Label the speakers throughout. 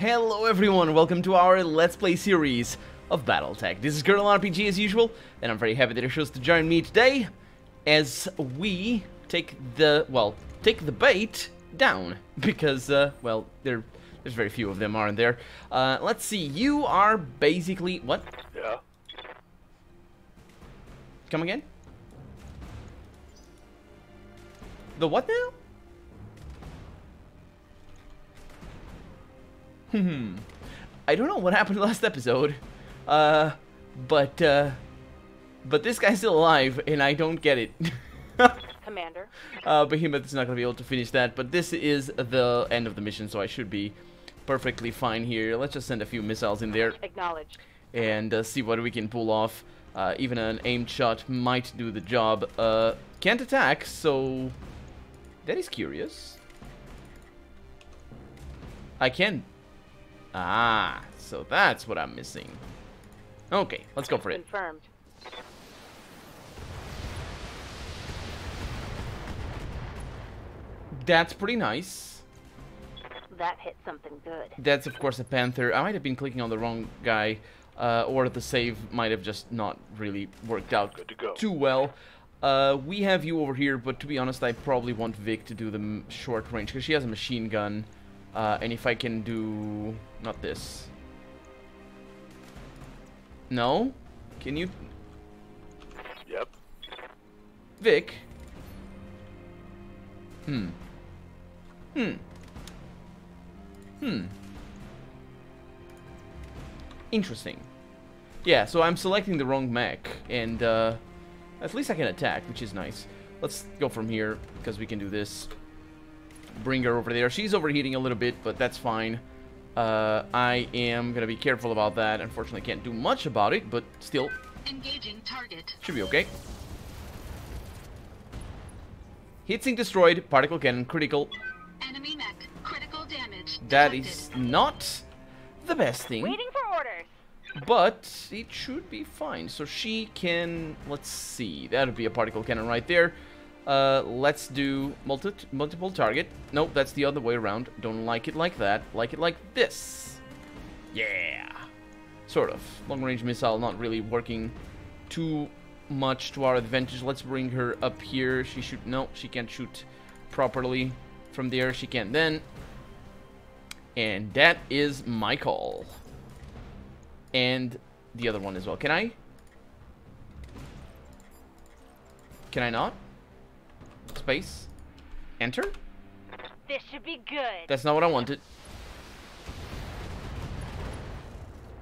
Speaker 1: Hello everyone, welcome to our Let's Play series of BattleTech. This is Colonel RPG as usual, and I'm very happy that you chose to join me today as we take the bait down, because, well, there's very few of them, aren't there? Let's see, you are basically... What?
Speaker 2: Yeah.
Speaker 1: Come again? The what now? I don't know what happened last episode, but this guy's still alive, and I don't get it.
Speaker 3: Commander.
Speaker 1: Behemoth is not going to be able to finish that, but this is the end of the mission, so I should be perfectly fine here. Let's just send a few missiles in there.
Speaker 3: Acknowledged.
Speaker 1: And see what we can pull off. Even an aimed shot might do the job. Can't attack, so that is curious. I can... Ah, so that's what I'm missing. Okay, let's go for it.
Speaker 3: Confirmed.
Speaker 1: That's pretty nice.
Speaker 3: That hit something good.
Speaker 1: That's, of course, a Panther. I might have been clicking on the wrong guy, or the save might have just not really worked out too well. We have you over here, but to be honest, I probably want Vic to do the short range, because she has a machine gun. And if I can do... Not this. No? Can you...
Speaker 2: Yep.
Speaker 1: Vic? Interesting. Yeah, so I'm selecting the wrong mech, and at least I can attack, which is nice. Let's go from here, because we can do this. Bring her over there. She's overheating a little bit, but that's fine. I am gonna be careful about that. Unfortunately, can't do much about it, but still.
Speaker 4: Engaging target.
Speaker 1: Should be okay. Heat sink destroyed. Particle cannon critical.
Speaker 4: Enemy mech. Critical damage.
Speaker 1: That
Speaker 4: detected.
Speaker 1: is not the best thing,
Speaker 3: Waiting for orders.
Speaker 1: but it should be fine. So she can... Let's see. That would be a particle cannon right there. Let's do multiple target. Nope, that's the other way around. Don't like it like that. Like it like this. Yeah. Sort of. Long range missile not really working too much to our advantage. Let's bring her up here. She should... No, she can't shoot properly from there. She can then. And that is my call. And the other one as well. Can I? Can I not? Space. Enter?
Speaker 3: This should be good.
Speaker 1: That's not what I wanted.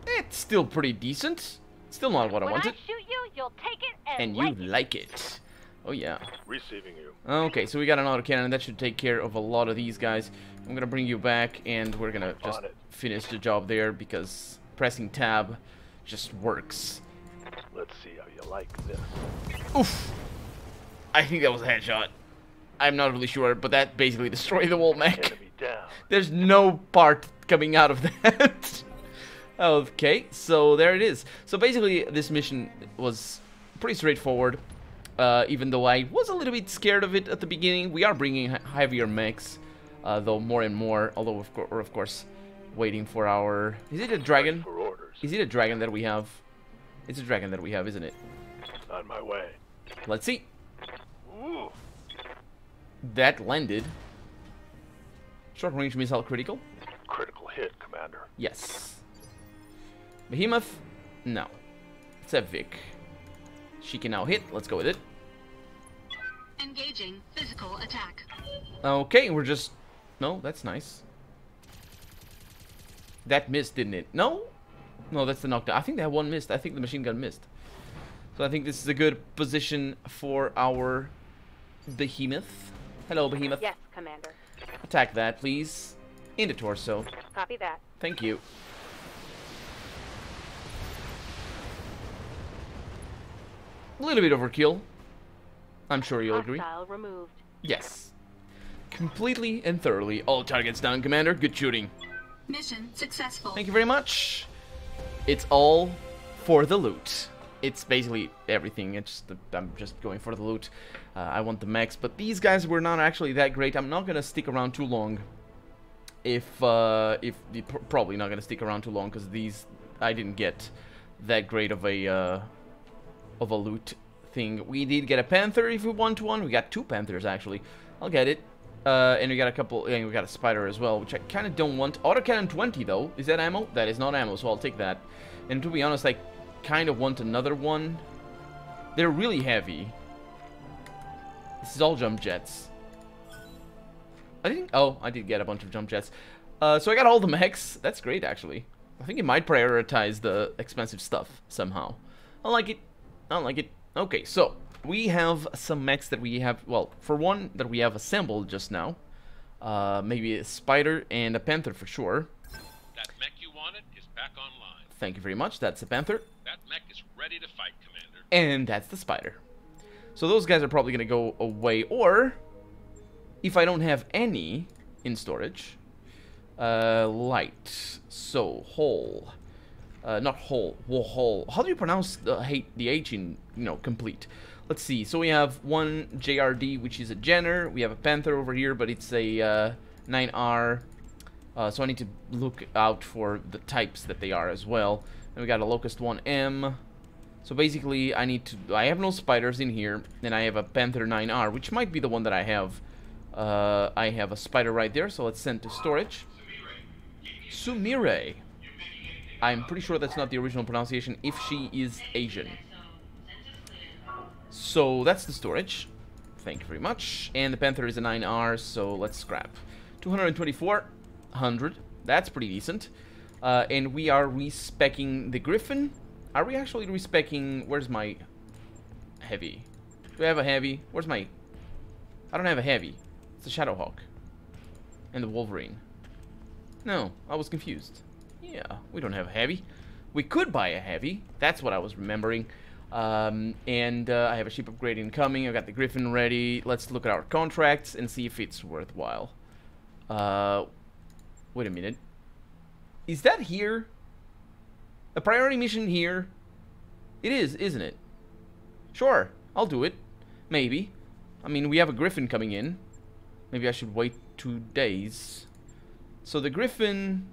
Speaker 1: It's still pretty decent. Still not what I
Speaker 3: When
Speaker 1: wanted.
Speaker 3: I shoot you, you'll take it
Speaker 1: And you like it. Oh yeah.
Speaker 2: Receiving you.
Speaker 1: Okay, so we got an autocannon. That should take care of a lot of these guys. I'm gonna bring you back, and we're gonna just finish the job there, because pressing tab just works.
Speaker 2: Let's see how you like this.
Speaker 1: Oof. I think that was a headshot. I'm not really sure, but that basically destroyed the whole mech.
Speaker 2: Enemy down.
Speaker 1: There's no part coming out of that. Okay, so there it is. So basically, this mission was pretty straightforward. Even though I was a little bit scared of it at the beginning. We are bringing heavier mechs, though more and more. Although, we're of course waiting for our... Is it a dragon?
Speaker 2: For orders.
Speaker 1: Is it a dragon that we have? It's a dragon that we have, isn't it?
Speaker 2: On my way.
Speaker 1: Let's see.
Speaker 2: Ooh.
Speaker 1: That landed. Short range missile critical?
Speaker 2: Critical hit, Commander.
Speaker 1: Yes. Behemoth? No. It's a Vic. She can now hit. Let's go with it.
Speaker 4: Engaging physical attack.
Speaker 1: Okay, we're just... No, that's nice. That missed, didn't it? No? No, that's the knockdown. I think that one missed. I think the machine gun missed. So I think this is a good position for our Behemoth. Hello, Behemoth.
Speaker 3: Yes, Commander.
Speaker 1: Attack that, please. In the torso.
Speaker 3: Copy that.
Speaker 1: Thank you. A little bit overkill. I'm sure you'll agree.
Speaker 3: Hostile removed.
Speaker 1: Yes. Completely and thoroughly. All targets down, Commander. Good shooting.
Speaker 4: Mission successful.
Speaker 1: Thank you very much. It's all for the loot. It's basically everything. I'm just going for the loot. I want the mechs, but these guys were not actually that great. I'm not gonna stick around too long. if probably not gonna stick around too long, because these I didn't get that great of a loot thing. We did get a panther if we want one. We got 2 panthers actually. I'll get it. And we got a couple, and we got a spider as well, which I kind of don't want. Autocannon 20 though. Is that ammo? That is not ammo, so I'll take that. And to be honest, I kind of want another one. They're really heavy. This is all jump jets. I did get a bunch of jump jets. So I got all the mechs. That's great, actually. I think it might prioritize the expensive stuff somehow. I like it. I like it. Okay, so we have some mechs that we have, well, for one, that we have assembled just now. Maybe a spider and a panther for sure.
Speaker 5: That mech you wanted is back online.
Speaker 1: Thank you very much. That's the panther.
Speaker 5: That mech is ready to fight, Commander.
Speaker 1: And that's the spider. So those guys are probably going to go away, or if I don't have any in storage, light, so whole, not whole, whole. How do you pronounce the H in, complete? Let's see. So we have one JRD, which is a Jenner. We have a Panther over here, but it's a 9R. So I need to look out for the types that they are as well. And we got a Locust 1M. So basically, I have no spiders in here, and I have a Panther 9R, which might be the one that I have. I have a spider right there, so let's send to storage. Sumire. I'm pretty sure that's not the original pronunciation, if she is Asian. So that's the storage. Thank you very much. And the Panther is a 9R, so let's scrap. 224, that's pretty decent. And we are respecking the Griffin. Are we actually respecking... Where's my heavy? Do I have a heavy? Where's my... I don't have a heavy. It's a Shadowhawk. And the Wolverine. No, I was confused. Yeah, we don't have a heavy. We could buy a heavy. That's what I was remembering. And I have a ship upgrade incoming. I've got the Griffin ready. Let's look at our contracts and see if it's worthwhile. Wait a minute. Is that here? A priority mission here? It is, isn't it? Sure, I'll do it. Maybe. I mean, we have a Griffin coming in. Maybe I should wait 2 days. So the Griffin,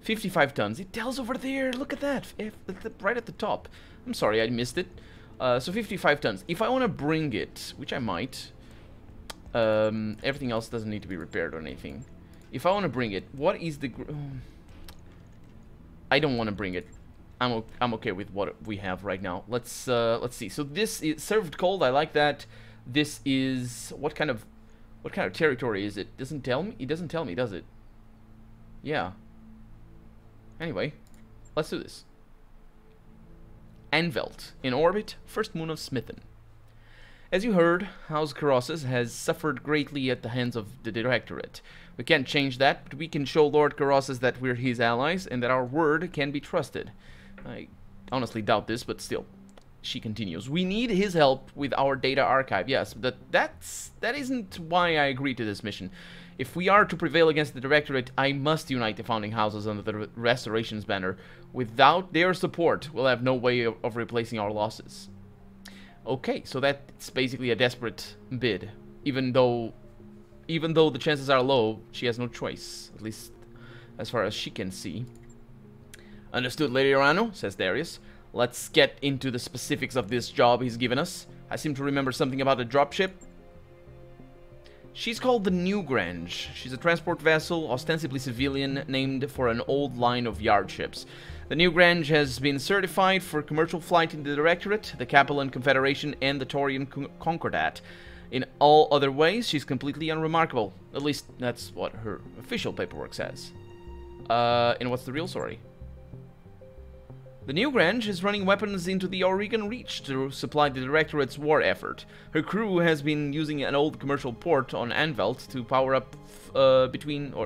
Speaker 1: 55 tons. It tells over there. Look at that. Right at the top. I'm sorry, I missed it. So 55 tons. If I want to bring it, which I might, everything else doesn't need to be repaired or anything. If I want to bring it, what is the... I don't want to bring it. I'm okay with what we have right now. Let's see. So this is served cold. I like that. This is what kind of territory is it? Doesn't tell me. It doesn't tell me, does it? Yeah. Anyway, let's do this. Anvelt in orbit, first moon of Smithen. As you heard, House Carossus has suffered greatly at the hands of the Directorate. We can't change that, but we can show Lord Carossus that we're his allies and that our word can be trusted. I honestly doubt this, but still. She continues. We need his help with our data archive. Yes, but that isn't why I agreed to this mission. If we are to prevail against the Directorate, I must unite the founding houses under the Restorations banner. Without their support, we'll have no way of replacing our losses. Okay, so that's basically a desperate bid. Even though the chances are low, she has no choice. At least as far as she can see. Understood, Lady Orano, says Darius. Let's get into the specifics of this job he's given us. I seem to remember something about a dropship. She's called the New Grange. She's a transport vessel, ostensibly civilian, named for an old line of yard ships. The New Grange has been certified for commercial flight in the Directorate, the Capellan Confederation, and the Taurian Concordat. In all other ways, she's completely unremarkable. At least, that's what her official paperwork says. And what's the real story? The New Grange is running weapons into the Oregon Reach to supply the Directorate's war effort. Her crew has been using an old commercial port on Anvelt to power up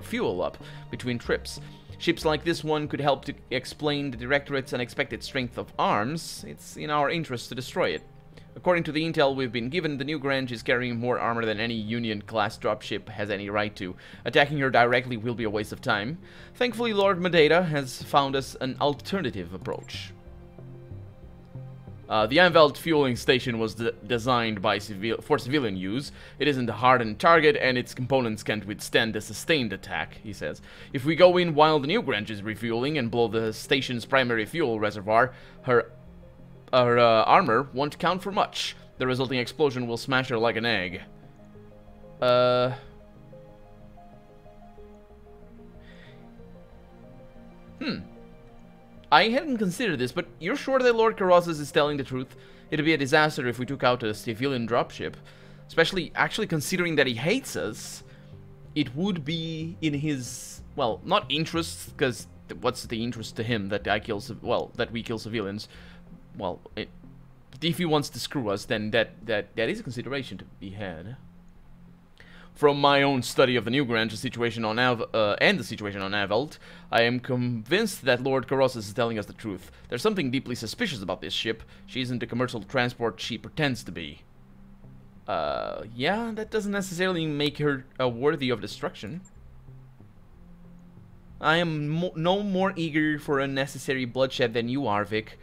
Speaker 1: fuel up between trips. Ships like this one could help to explain the Directorate's unexpected strength of arms. It's in our interest to destroy it. According to the intel we've been given, the New Grange is carrying more armor than any Union-class dropship has any right to. Attacking her directly will be a waste of time. Thankfully, Lord Medeta has found us an alternative approach. The Anvelt fueling station was designed by for civilian use. It isn't a hardened target, and its components can't withstand a sustained attack, he says. If we go in while the Newgrange is refueling and blow the station's primary fuel reservoir, her armor won't count for much. The resulting explosion will smash her like an egg. I hadn't considered this, but you're sure that Lord Carossus is telling the truth? It'd be a disaster if we took out a civilian dropship. Especially, actually considering that he hates us, it would be in his, well, not interests, because what's the interest to him that that we kill civilians? Well, if he wants to screw us, then that is a consideration to be had. From my own study of the Newgrange situation on and the situation on Avelt, I am convinced that Lord Carossus is telling us the truth. There's something deeply suspicious about this ship. She isn't the commercial transport she pretends to be. Yeah, that doesn't necessarily make her worthy of destruction. I am no more eager for unnecessary bloodshed than you are, Vic.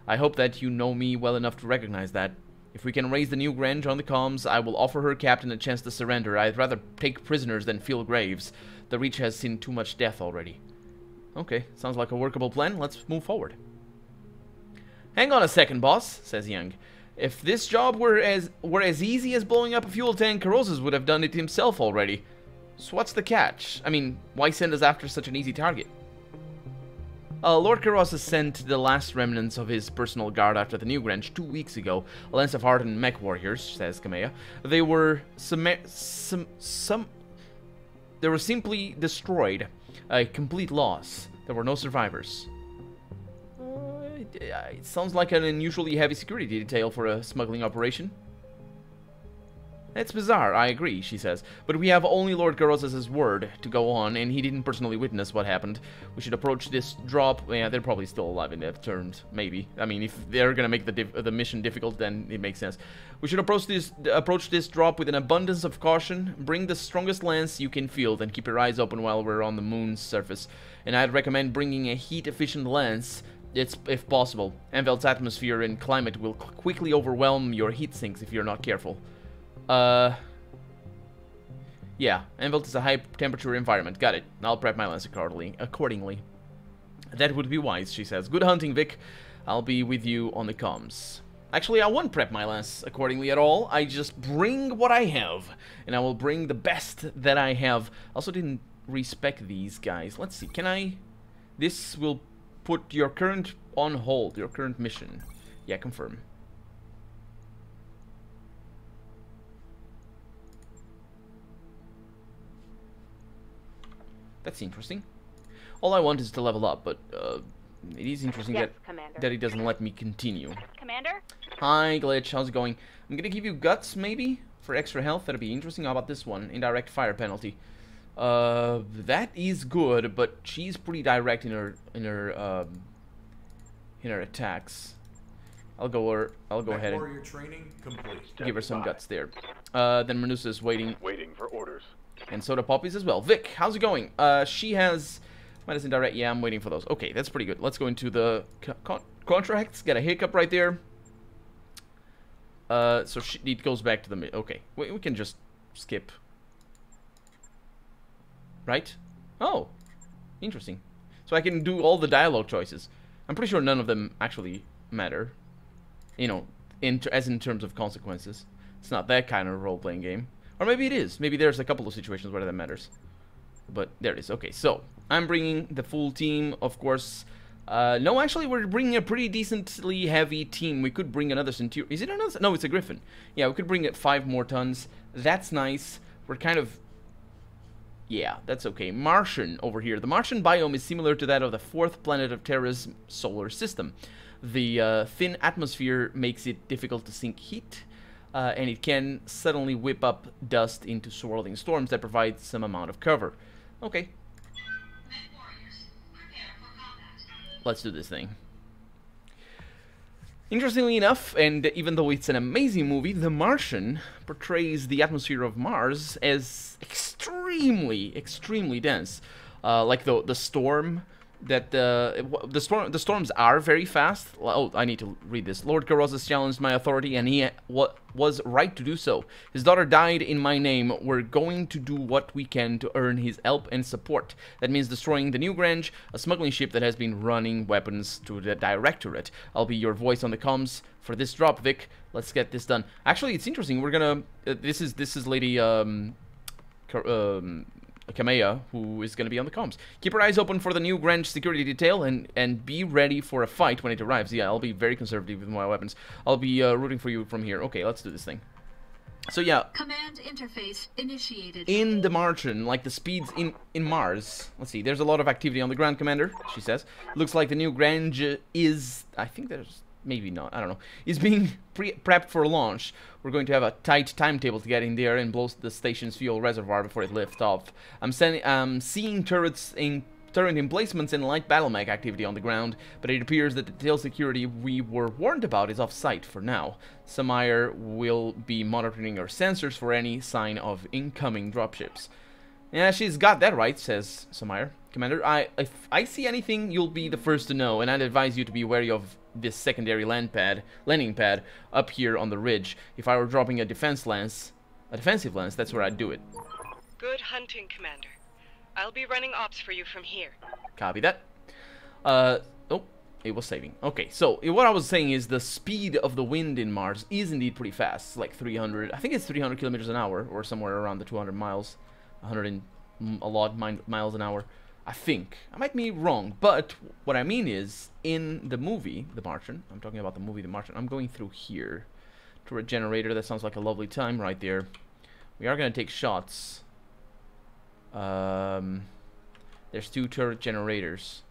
Speaker 1: I hope that you know me well enough to recognize that. If we can raise the Newgrange on the comms, I will offer her captain a chance to surrender. I'd rather take prisoners than fill graves. The Reach has seen too much death already. Okay, sounds like a workable plan. Let's move forward. Hang on a second, boss, says Young. If this job were as easy as blowing up a fuel tank, Carossus would have done it himself already. So what's the catch? I mean, why send us after such an easy target? Lord Carossus sent the last remnants of his personal guard after the Newgrange 2 weeks ago. A lance of hardened MechWarriors, says Kamea. They were they were simply destroyed. A complete loss. There were no survivors. It sounds like an unusually heavy security detail for a smuggling operation. It's bizarre, I agree, she says, but we have only Lord Carossus' word to go on, and he didn't personally witness what happened. We should approach this drop. Yeah, they're probably still alive in that terms, maybe. I mean, if they're gonna make the mission difficult, then it makes sense. We should approach this drop with an abundance of caution. Bring the strongest lance you can field, and keep your eyes open while we're on the moon's surface. And I'd recommend bringing a heat-efficient lance, if possible. Anvelt's atmosphere and climate will quickly overwhelm your heat sinks if you're not careful. Yeah, Anvelt is a high-temperature environment. Got it. I'll prep my lance accordingly. That would be wise, she says. Good hunting, Vic. I'll be with you on the comms. Actually, I won't prep my lance accordingly at all. I just bring what I have, and I will bring the best that I have. Also didn't respec these guys. Let's see, can I... This will put your current on hold, your current mission. Yeah, confirm. That's interesting. All I want is to level up, but it is interesting
Speaker 3: Yes, Commander.
Speaker 1: that he doesn't let me continue.
Speaker 3: Commander?
Speaker 1: Hi, Glitch. How's it going? I'm gonna give you guts, maybe, for extra health. That'd be interesting. How about this one? Indirect fire penalty. That is good, but she's pretty direct in her attacks. I'll go ahead and
Speaker 6: training complete.
Speaker 1: give her some guts there. Then Menusa's waiting.
Speaker 2: Waiting for orders.
Speaker 1: And Soda Poppies as well. Vic, how's it going? She has minus indirect. Yeah, I'm waiting for those. Okay, that's pretty good. Let's go into the contracts. Got a hiccup right there. So it goes back to the... Okay, we can just skip. Right? Oh, interesting. So I can do all the dialogue choices. I'm pretty sure none of them actually matter. You know, as in terms of consequences. It's not that kind of role-playing game. Or maybe it is. Maybe there's a couple of situations where that matters. But there it is. Okay, so I'm bringing the full team, of course. No, actually, we're bringing a pretty decently heavy team. We could bring another Centurion. Is it another? No, it's a Griffin. Yeah, we could bring it 5 more tons. That's nice. We're kind of... Yeah, that's okay. Martian over here. The Martian biome is similar to that of the 4th planet of Terra's solar system. The thin atmosphere makes it difficult to sink heat. And it can suddenly whip up dust into swirling storms that provide some amount of cover. Okay.
Speaker 4: MechWarriors, prepare for combat.
Speaker 1: Let's do this thing. Interestingly enough, and even though it's an amazing movie, The Martian portrays the atmosphere of Mars as extremely dense. Like the storm that the storms are very fast. Oh, I need to read this. Lord Carrozas challenged my authority, and he was right to do so. His daughter died in my name. We're going to do what we can to earn his help and support. That means destroying the New Grange, a smuggling ship that has been running weapons to the Directorate. I'll be your voice on the comms for this drop, Vic. Let's get this done. Actually, it's interesting. We're gonna. This is Lady Kamea, who is going to be on the comms. Keep your eyes open for the New Grange security detail and be ready for a fight when it arrives. Yeah, I'll be very conservative with my weapons. I'll be rooting for you from here. Okay, let's do this thing. So yeah.
Speaker 4: Command interface initiated.
Speaker 1: In the Martian, like the speeds in Mars. Let's see, there's a lot of activity on the ground, Commander, she says. Looks like the New Grange is... I think there's... Maybe not, I don't know. Is being prepped for launch. We're going to have a tight timetable to get in there and blow the station's fuel reservoir before it lifts off. I'm seeing turret emplacements and light battle mech activity on the ground, but it appears that the tail security we were warned about is off-site for now. Samire will be monitoring our sensors for any sign of incoming dropships. Yeah, she's got that right, says Samire. Commander, if I see anything, you'll be the first to know, and I'd advise you to be wary of this secondary landing pad up here on the ridge. If I were dropping a defensive lance, that's where I'd do it.
Speaker 6: Good hunting, Commander. I'll be running ops for you from here.
Speaker 1: Copy that. Oh, it was saving. Okay, so what I was saying is the speed of the wind in Mars is indeed pretty fast. It's like 300, I think it's 300 kilometers an hour, or somewhere around the 200 miles, 100 and a lot miles an hour. I think. I might be wrong, but what I mean is, in the movie, The Martian, I'm talking about the movie The Martian, I'm going through here. Turret generator, that sounds like a lovely time right there. We are going to take shots. There's 2 turret generators.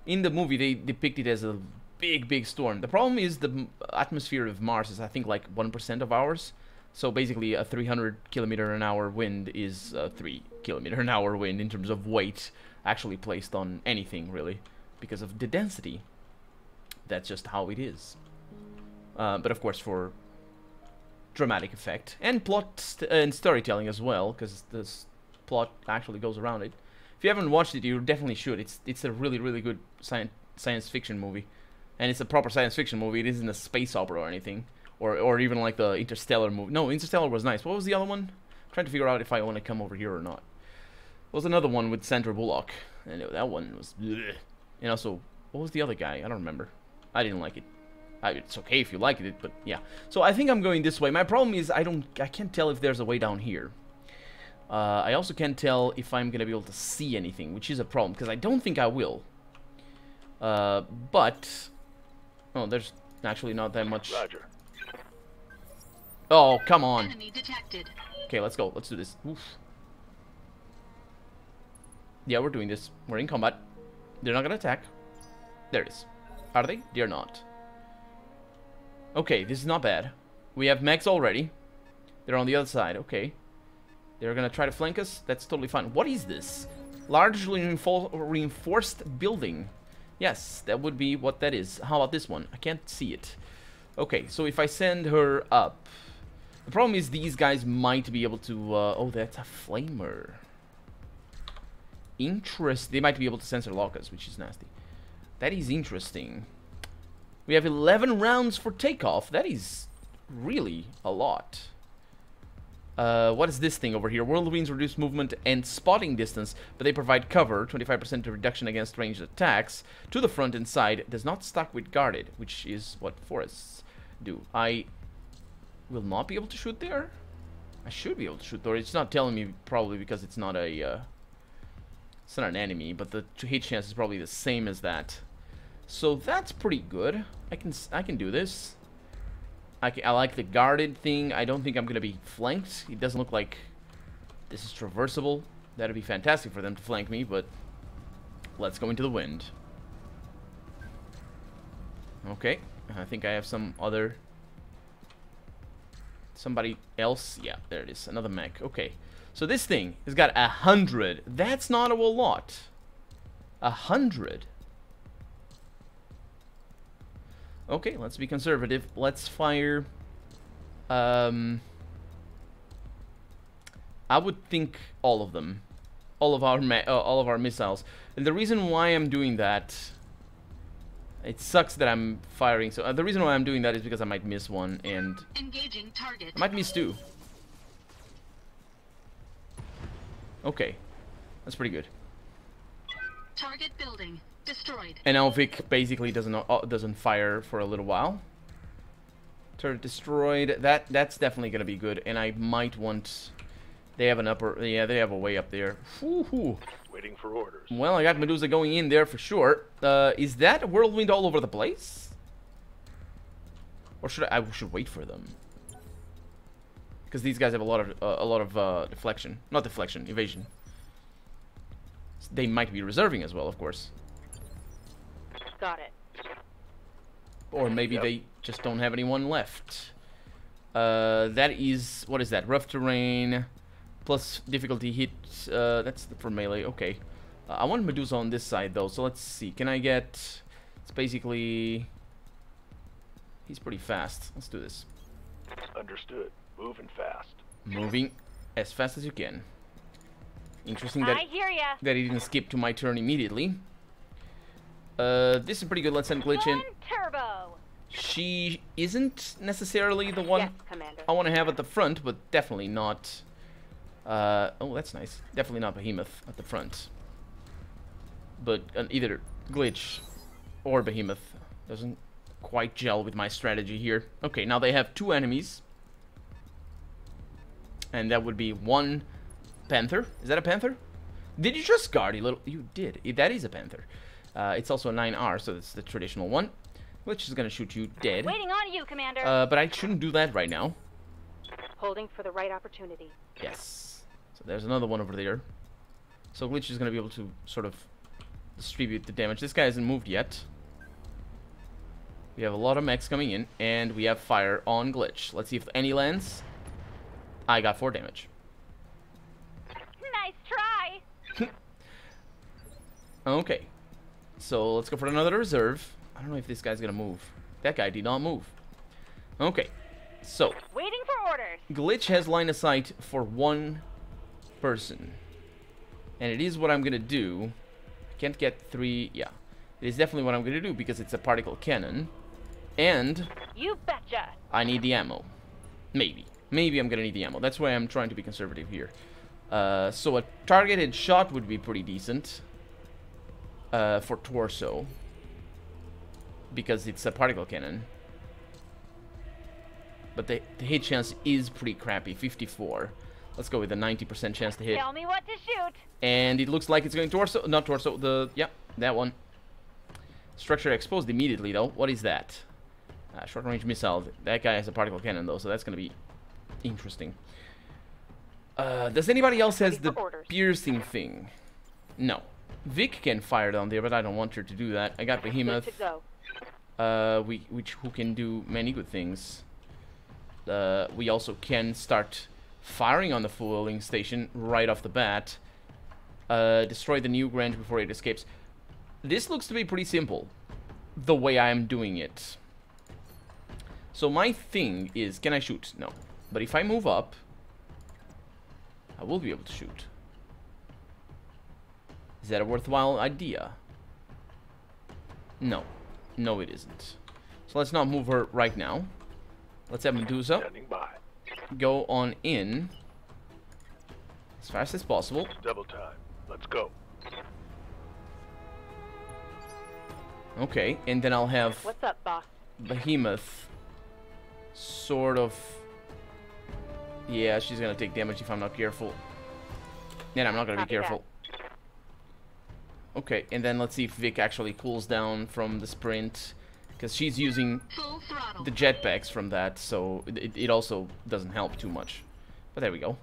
Speaker 1: In the movie, they depict it as a big storm. The problem is the atmosphere of Mars is, I think, like 1% of ours. So basically, a 300 kilometer an hour wind is a 3 kilometer an hour wind in terms of weight actually placed on anything, really, because of the density. That's just how it is. But of course, for dramatic effect and plot and storytelling as well, because this plot actually goes around it. If you haven't watched it, you definitely should. It's a really good science fiction movie, and it's a proper science fiction movie. It isn't a space opera or anything, or even like the Interstellar movie. No, Interstellar was nice. What was the other one? I'm trying to figure out if I want to come over here or not. There was another one with Sandra Bullock, and that one was bleh. And also, what was the other guy? I don't remember. I didn't like it. It's okay if you liked it, but yeah. So I think I'm going this way. My problem is I can't tell if there's a way down here. I also can't tell if I'm gonna be able to see anything, which is a problem because I don't think I will. But oh, there's actually not that much.
Speaker 2: Roger.
Speaker 1: Oh, come on.
Speaker 4: Enemy detected.
Speaker 1: Okay, let's go. Let's do this. Oof. Yeah, we're doing this. We're in combat. They're not gonna attack. There it is. Are they? They're not. Okay, this is not bad. We have mechs already. They're on the other side. Okay. They're gonna try to flank us. That's totally fine. What is this? Largely reinforced building. Yes, that would be what that is. How about this one? I can't see it. Okay, so if I send her up... The problem is these guys might be able to... oh, that's a flamer. They might be able to sensor lock us, which is nasty. That is interesting. We have 11 rounds for takeoff. That is really a lot. What is this thing over here? Whirlwinds reduce movement and spotting distance, but they provide cover. 25% reduction against ranged attacks to the front and side. Does not stack with guarded, which is what forests do. I will not be able to shoot there. I should be able to shoot there. It's not telling me, probably because it's not a... it's not an enemy, but the hit chance is probably the same as that. So that's pretty good. I can do this. I like the guarded thing. I don't think I'm gonna be flanked. It doesn't look like this is traversable. That'd be fantastic for them to flank me, but let's go into the wind. Okay, I think I have some other... somebody else. Yeah, there it is. Another mech. Okay. So this thing has got 100. That's not a whole lot. 100. Okay, let's be conservative. Let's fire... I would think all of them. All of our missiles. And the reason why I'm doing that... It sucks that I'm firing, so the reason why I'm doing that is because I might miss one, and...
Speaker 4: Engaging target.
Speaker 1: I might miss two. Okay. That's pretty good.
Speaker 4: Target building destroyed.
Speaker 1: And now Vic basically doesn't fire for a little while. Turret destroyed. That's definitely gonna be good, and I might want... They have an upper... Yeah, they have a way up there. Woohoo!
Speaker 2: Waiting for orders.
Speaker 1: Well, I got Medusa going in there for sure. Is that a whirlwind all over the place? Or should I should wait for them? Because these guys have a lot of deflection. Not deflection, evasion. So they might be reserving as well, of course.
Speaker 3: Got it.
Speaker 1: Or maybe they just don't have anyone left. That is... What is that? Rough terrain... Plus difficulty hit, that's for melee, okay. I want Medusa on this side though, so let's see. Can I get... It's basically... He's pretty fast. Let's do this.
Speaker 2: Understood. Moving fast.
Speaker 1: Moving as fast as you can. Interesting that,
Speaker 3: I hear ya.
Speaker 1: that he didn't skip to my turn immediately. This is pretty good. Let's send Glitch in.
Speaker 3: Gun turbo.
Speaker 1: She isn't necessarily the one
Speaker 3: Yes, Commander.
Speaker 1: I want to have at the front, but definitely not... oh, that's nice. Definitely not Behemoth at the front. But either Glitch or Behemoth doesn't quite gel with my strategy here. Okay, now they have two enemies. And that would be one Panther. Is that a Panther? Did you just guard, you little... You did. That is a Panther. It's also a 9R, so it's the traditional one. Glitch is gonna shoot you dead.
Speaker 3: Waiting on you, Commander.
Speaker 1: But I shouldn't do that right now.
Speaker 3: Holding for the right opportunity.
Speaker 1: Yes. So there's another one over there. So Glitch is going to be able to sort of distribute the damage. This guy hasn't moved yet. We have a lot of mechs coming in, and we have fire on Glitch. Let's see if any lands. I got 4 damage.
Speaker 3: Nice try.
Speaker 1: Okay. So let's go for another reserve. I don't know if this guy's going to move. That guy did not move. Okay. So,
Speaker 3: Waiting for orders.
Speaker 1: Glitch has line of sight for one person. And it is what I'm gonna do. I can't get 3. Yeah. It is definitely what I'm gonna do because it's a particle cannon. And
Speaker 3: You betcha.
Speaker 1: I need the ammo. Maybe. Maybe I'm gonna need the ammo. That's why I'm trying to be conservative here. So a targeted shot would be pretty decent. For torso. Because it's a particle cannon. But the hit chance is pretty crappy, 54. Let's go with a 90% chance to hit.
Speaker 3: Tell me what to shoot.
Speaker 1: And it looks like it's going torso, not torso, yeah, that one. Structure exposed immediately though. What is that? Short range missile. That guy has a particle cannon though, so that's gonna be interesting. Does anybody else has the piercing thing? No. Vic can fire down there, but I don't want her to do that. I got Behemoth.
Speaker 3: Good to go.
Speaker 1: Who can do many good things. We also can start firing on the fueling station right off the bat. Destroy the new Grange before it escapes. This looks to be pretty simple, the way I'm doing it. So my thing is, can I shoot? No. But if I move up, I will be able to shoot. Is that a worthwhile idea? No. No, it isn't. So let's not move her right now. Let's have Medusa
Speaker 2: Standing by.
Speaker 1: go on in as fast as possible.
Speaker 2: Double time. Let's go.
Speaker 1: Okay, and then I'll have
Speaker 3: What's up, boss?
Speaker 1: Behemoth sort of... Yeah, she's gonna take damage if I'm not careful. And I'm not gonna be
Speaker 3: Copy
Speaker 1: careful. Okay, and then let's see if Vic actually cools down from the sprint. Because she's using
Speaker 4: Full throttle.
Speaker 1: the jetpacks from that, so it also doesn't help too much. But there we go.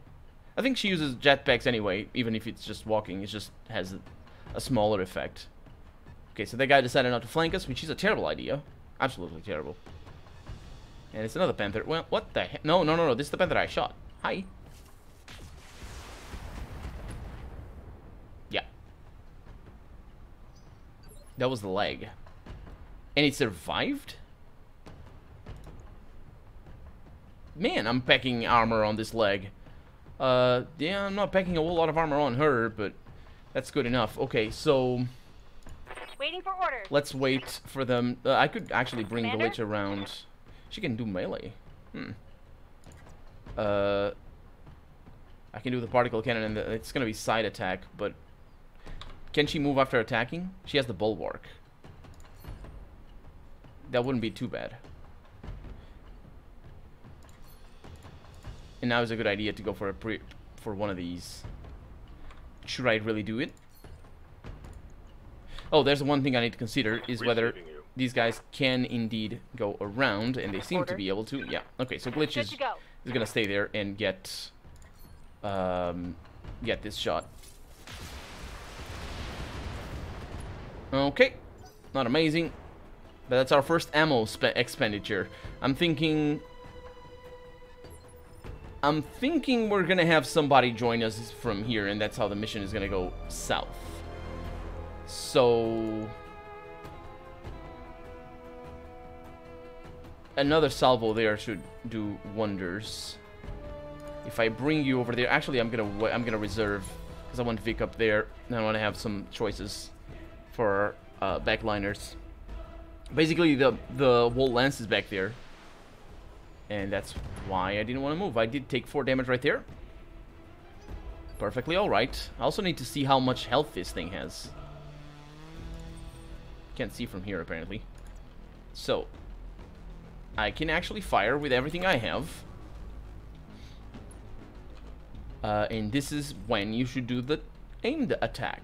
Speaker 1: I think she uses jetpacks anyway, even if it's just walking. It just has a smaller effect. Okay, so that guy decided not to flank us, which is a terrible idea. Absolutely terrible. And it's another Panther. Well, what the heck? No, no, no, no. This is the Panther I shot. Hi. Yeah. That was the leg. And it survived? Man, I'm packing armor on this leg. Yeah, I'm not packing a whole lot of armor on her, but That's good enough. Okay, so
Speaker 3: Waiting for orders.
Speaker 1: let's wait for them. I could actually bring the
Speaker 3: Commander?
Speaker 1: witch around. She can do melee. I can do the particle cannon, and it's gonna be side attack, but can she move after attacking? She has the bulwark. That wouldn't be too bad. And now is a good idea to go for for one of these. Should I really do it? Oh, there's one thing I need to consider is whether
Speaker 2: Receiving you.
Speaker 1: these guys can indeed go around, and they seem to be able to. Yeah. Okay, so Glitch
Speaker 3: Good
Speaker 1: is
Speaker 3: to go.
Speaker 1: gonna stay there and get this shot. Okay, not amazing, but that's our first ammo expenditure. I'm thinking we're gonna have somebody join us from here, and that's how the mission is gonna go south. So another salvo there should do wonders. If I bring you over there, actually I'm gonna reserve because I want Vic up there, and I want to have some choices for backliners. Basically, the whole lance is back there, and that's why I didn't want to move. I did take 4 damage right there. Perfectly all right. I also need to see how much health this thing has. Can't see from here apparently. So I can actually fire with everything I have. And this is when you should do the aimed attack.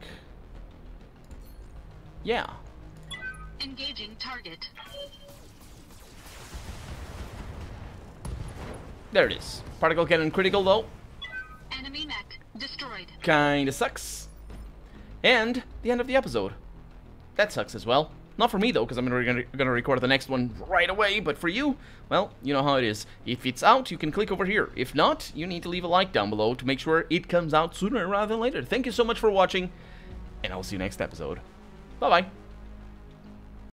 Speaker 1: Yeah.
Speaker 4: Engaging target.
Speaker 1: There it is. Particle cannon critical though.
Speaker 4: Enemy mech destroyed.
Speaker 1: Kinda sucks. And the end of the episode. That sucks as well. Not for me though, because I'm gonna record the next one right away, but for you, well, you know how it is. If it's out, you can click over here. If not, you need to leave a like down below to make sure it comes out sooner rather than later. Thank you so much for watching, and I'll see you next episode. Bye-bye.